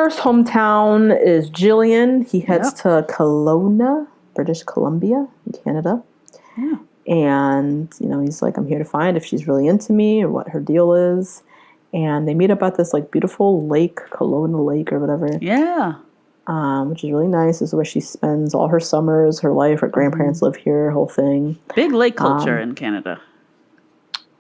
first hometown is Jillian. He heads to Kelowna, British Columbia, in Canada. Yeah. And, he's like, I'm here to find if she's really into me or what her deal is. And they meet up at this, like, beautiful lake, Kelowna Lake or whatever. Yeah. Which is really nice. This is where she spends all her summers, her life. Her grandparents live here, whole thing. Big lake culture in Canada.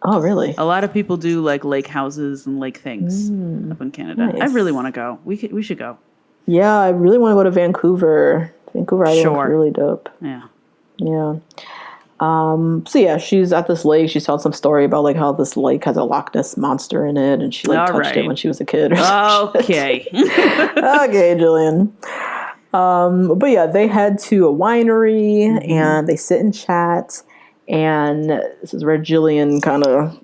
Oh, really? A lot of people do, like, lake houses and lake things up in Canada. Nice. I really want to go. We should go. Yeah, I really want to go to Vancouver. Vancouver Island is really dope. Yeah. Yeah. So yeah, she's at this lake. She's telling some story about like how this lake has a Loch Ness monster in it, and she like touched it when she was a kid. Okay. Okay, Jillian. But yeah, they head to a winery and they sit and chat. And this is where Jillian kind of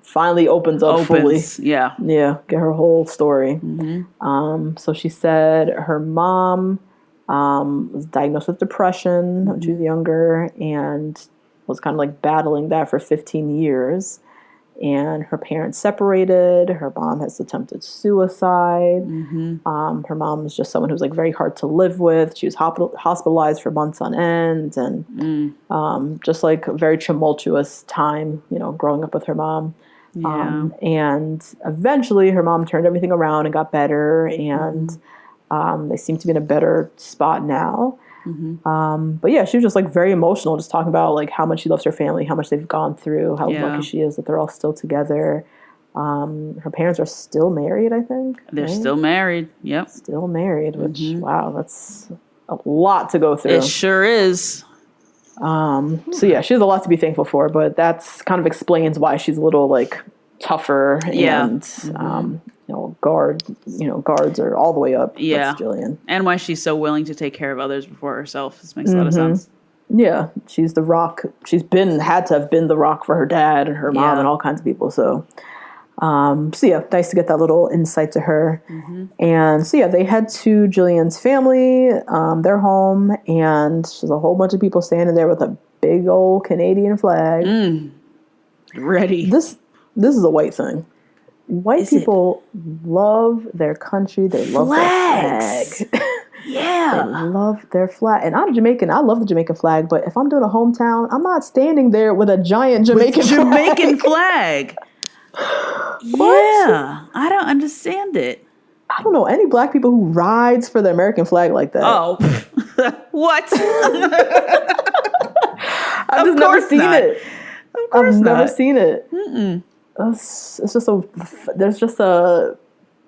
finally opens up fully. Yeah. Yeah, get her whole story. So she said her mom was diagnosed with depression when she was younger and was kind of like battling that for 15 years. And her parents separated. Her mom has attempted suicide. Her mom was just someone who was like very hard to live with. She was hospitalized for months on end, and just like a very tumultuous time, growing up with her mom. Yeah. And eventually her mom turned everything around and got better, and they seem to be in a better spot now. But yeah, she was just like very emotional, just talking about like how much she loves her family, how much they've gone through, how lucky she is that they're all still together. Her parents are still married, I think. They're still married. Yep. Still married, which, wow, that's a lot to go through. It sure is. So yeah, she has a lot to be thankful for, but that's kind of explains why she's a little like tougher and, guards are all the way up. Yeah. That's Jillian. And why she's so willing to take care of others before herself. This makes a lot of sense. Yeah. She's the rock. She's had to have been the rock for her dad and her mom and all kinds of people. So yeah, nice to get that little insight to her. And so yeah, they head to Jillian's family, their home, and there's a whole bunch of people standing there with a big old Canadian flag. Ready. This is a white thing. White people love their country. They love their flag. Yeah. They love their flag. And I'm Jamaican. I love the Jamaican flag. But if I'm doing a hometown, I'm not standing there with a giant Jamaican flag. Yeah. I don't understand it. I don't know any black people who rides for the American flag like that. Oh. What? I've just never seen it. Of course I've not. never seen it. It's just there's just a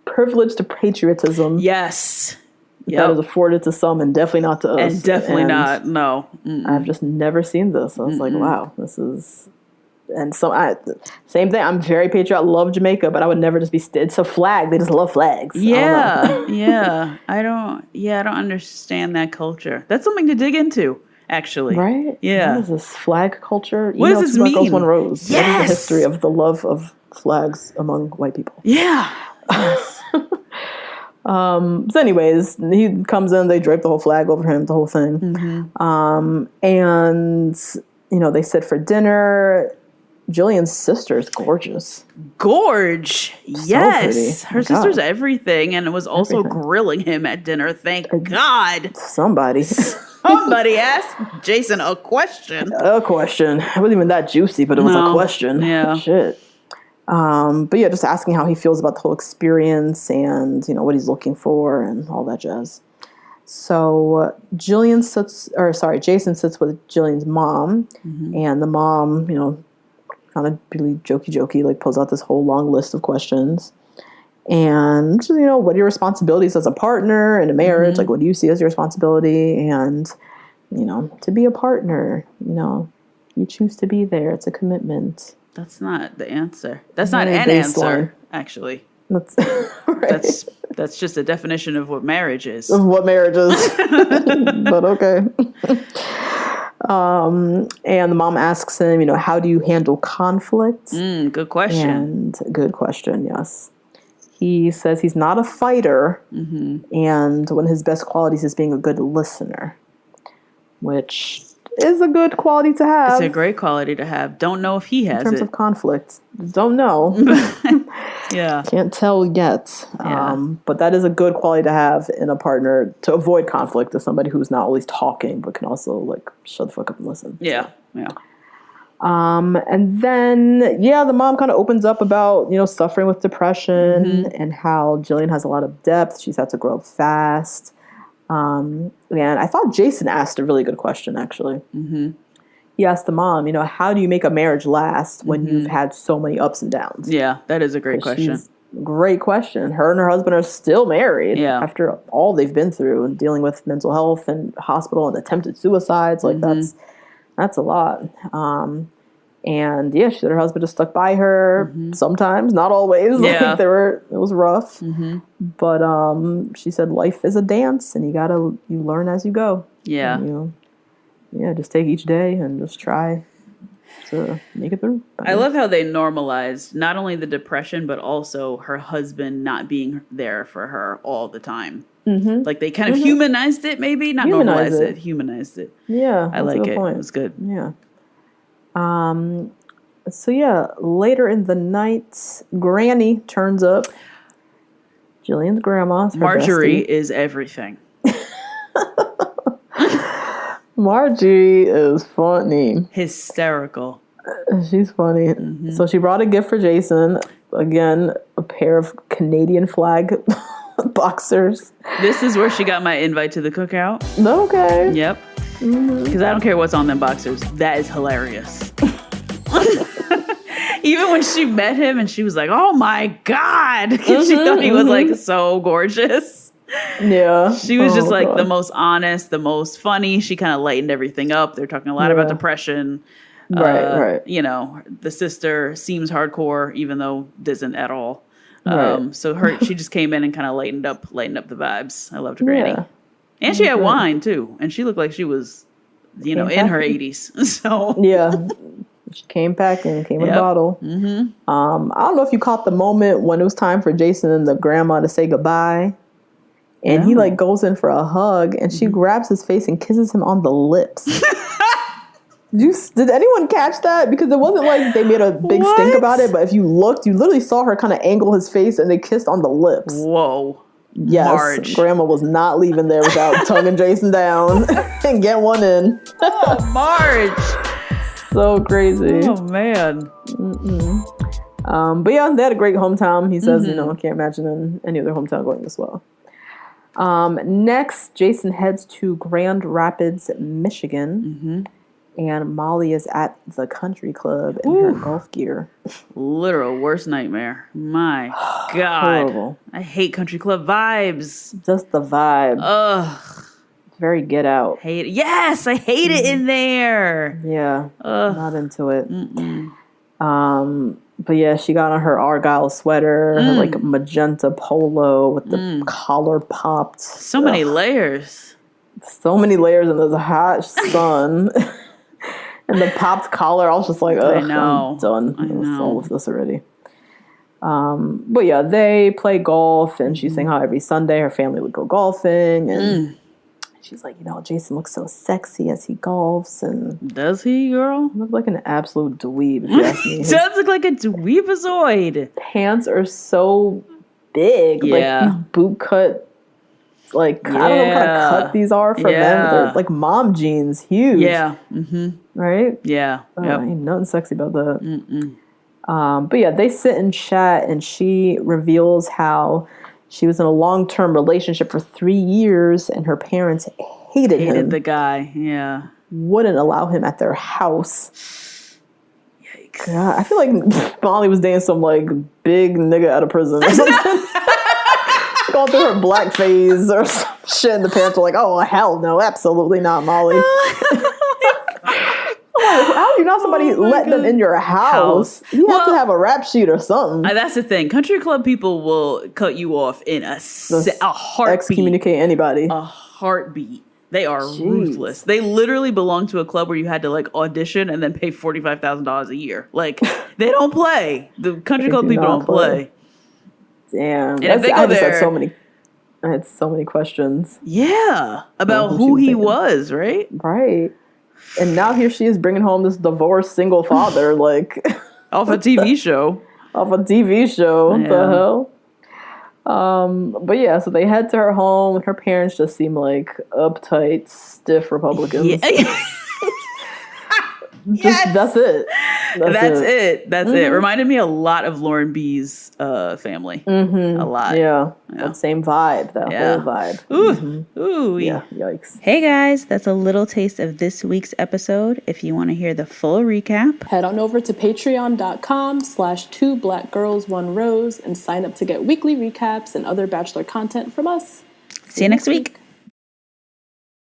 privilege to patriotism. Yes. That is afforded to some and definitely not to us. And definitely not. No. I've just never seen this. I was like, wow, this is... And so, same thing. I'm very patriotic. I love Jamaica, but I would never just be... It's a flag. They just love flags. Yeah. I don't understand that culture. That's something to dig into, actually. Right? Yeah. What is this flag culture? What does this mean? Girls, One Rose. Yes! What is the history of the love of flags among white people? Yeah. Yes. So anyways, he comes in, they drape the whole flag over him, the whole thing. And, they sit for dinner. Jillian's sister is gorgeous. Yes. So Her sister's everything, and it was also grilling him at dinner. Thank God. Somebody asked Jason a question. A question. It wasn't even that juicy, but it was a question. Yeah. Shit. But yeah, just asking how he feels about the whole experience and, what he's looking for and all that jazz. So Jason sits with Jillian's mom, and the mom, kind of really jokey, like pulls out this whole long list of questions. And, what are your responsibilities as a partner in a marriage? Like, what do you see as your responsibility? And, to be a partner, you choose to be there. It's a commitment. That's not the answer. That's not an answer, actually. That's right. That's just a definition of what marriage is. Of what marriage is. But okay. And the mom asks him, how do you handle conflict? Good question. And good question, yes. He says he's not a fighter, and one of his best qualities is being a good listener, which is a good quality to have. It's a great quality to have. Don't know if he has in terms it. of conflict. Don't know. Yeah. Can't tell yet. Yeah. But that is a good quality to have in a partner to avoid conflict, is somebody who's not always talking but can also like shut the fuck up and listen. Yeah. Yeah. And then the mom kind of opens up about, suffering with depression and how Jillian has a lot of depth. She's had to grow up fast. And I thought Jason asked a really good question, actually. He asked the mom, how do you make a marriage last when you've had so many ups and downs? Yeah, that is a great question. Great question. Her and her husband are still married after all they've been through and dealing with mental health and hospital and attempted suicides. Like that's a lot. And she said her husband just stuck by her sometimes, not always. Yeah. Like it was rough. But she said life is a dance and you learn as you go. Yeah. And, just take each day and just try to make it through. I love how they normalized not only the depression, but also her husband not being there for her all the time. Like they kind of humanized it, maybe not normalized it, humanized it. Yeah, I like it. Point. It was good. Yeah. So later in the night, Granny turns up. Jillian's grandma. Marjorie is everything. Margie is funny. Hysterical. She's funny. So she brought a gift for Jason. Again, a pair of Canadian flag boxers. This is where she got my invite to the cookout. Okay. Yep. Because I don't care what's on them boxers. That is hilarious. Even when she met him and she was like, oh my God. She thought he was like so gorgeous. Yeah. She was just like the most honest, the most funny. She kind of lightened everything up. They're talking a lot about depression. Right. The sister seems hardcore, even though doesn't at all. Right. So she just came in and kind of lightened up the vibes. I loved Granny. Yeah. And she had wine too. And she looked like she was, in her 80s. So yeah. She came packing, came in a bottle. I don't know if you caught the moment when it was time for Jason and the grandma to say goodbye. And he like goes in for a hug and she grabs his face and kisses him on the lips. Did anyone catch that? Because it wasn't like they made a big stink about it, but if you looked, you literally saw her kind of angle his face and they kissed on the lips. Whoa. Yes, Marge. Grandma was not leaving there without tonguing Jason down and get one in. Oh, Marge. So crazy. Oh, man. But they had a great hometown. He says, I can't imagine any other hometown going this well. Next, Jason heads to Grand Rapids, Michigan. And Molly is at the country club in her golf gear. Literal worst nightmare. My God. Horrible. I hate country club vibes. Just the vibe. Ugh. It's very Get Out. Hate it. Yes, I hate it in there. Yeah. Not into it. But she got on her Argyle sweater, her like magenta polo with the collar popped. So many layers. So many layers in this hot sun. And the popped collar, I was just like, ugh, I'm done with all of this already. But they play golf, and she's saying how every Sunday her family would go golfing, and she's like, Jason looks so sexy as he golfs, and does he, girl? He looks like an absolute dweeb, if you ask me. He does look like a dweebazoid. Pants are so big, like these boot cut. Like, I don't know what kind of cut these are for them. They're like mom jeans, huge. Yeah. Right? Yeah. Ain't nothing sexy about that. But they sit and chat, and she reveals how she was in a long-term relationship for 3 years, and her parents hated him. Hated the guy, yeah. Wouldn't allow him at their house. Yikes. God, I feel like Molly was dating some, like, big nigga out of prison or something. Going through her black phase or some shit, and the parents were like, oh, hell no, absolutely not, Molly. How do you not somebody let them in your house? You have to have a rap sheet or something. That's the thing. Country club people will cut you off in a heartbeat. Excommunicate anybody. A heartbeat. They are ruthless. They literally belong to a club where you had to like audition and then pay $45,000 a year. Like, they don't play. The country club people don't play. Damn. And if they go there, I had so many questions. Yeah. About who he was, right? Right. And now here she is bringing home this divorced single father, like off a TV show. Off a TV show. What Yeah. the hell? But yeah, so they head to her home, and her parents just seem like uptight, stiff Republicans. Yeah. Just, that's it. That's it. Reminded me a lot of Lauren B's family. A lot. Yeah. That same vibe. That whole vibe. Ooh. Yeah. Yikes. Hey guys, that's a little taste of this week's episode. If you want to hear the full recap, head on over to patreon.com/2blackgirls1rose and sign up to get weekly recaps and other Bachelor content from us. see you next week.